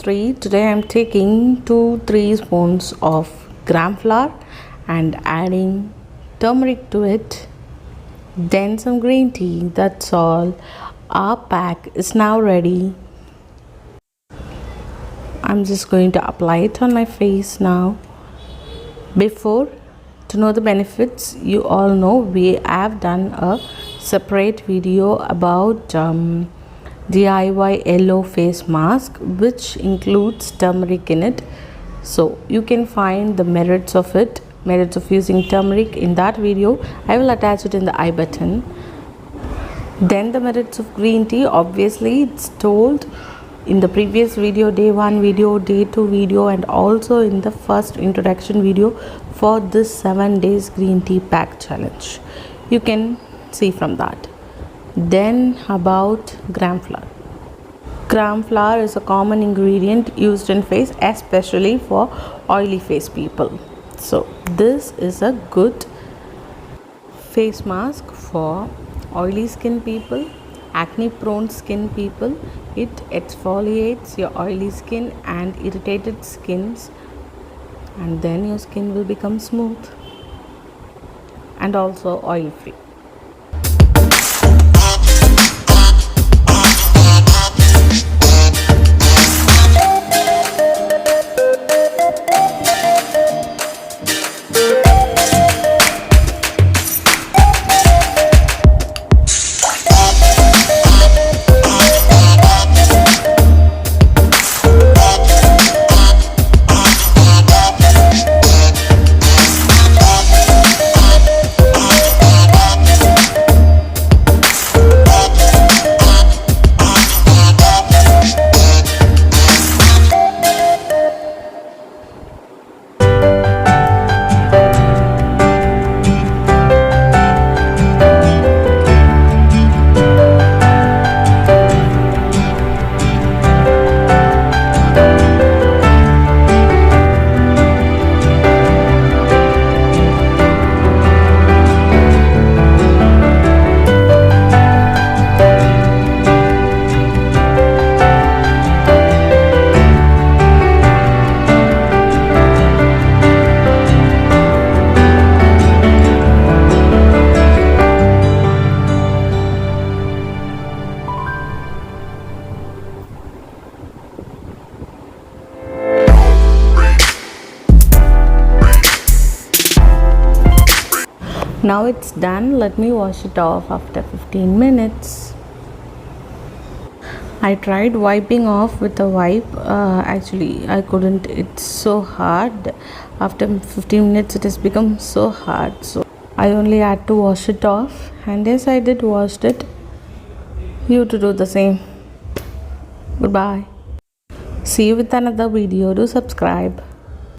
3. Today I am taking 2-3 spoons of gram flour and adding turmeric to it, then some green tea. That's all. Our pack is now ready. I'm just going to apply it on my face now. Before, to know the benefits, you all know we have done a separate video about DIY yellow face mask, which includes turmeric in it. So you can find the merits of using turmeric in that video. I will attach it in the I button. Then the merits of green tea, obviously it's told in the previous video, day 1 video, day 2 video, and also in the first introduction video for this 7 days green tea pack challenge. You can see from that. Then about gram flour. Gram flour is a common ingredient used in face, especially for oily face people. So this is a good face mask for oily skin people, acne prone skin people. It exfoliates your oily skin and irritated skins, and then your skin will become smooth and also oil free. Now it's done. Let me wash it off after 15 minutes. I tried wiping off with a wipe. Actually, I couldn't. It's so hard. After 15 minutes, it has become so hard. So I only had to wash it off. And yes, I did wash it. You to do the same. Goodbye. See you with another video. Do subscribe.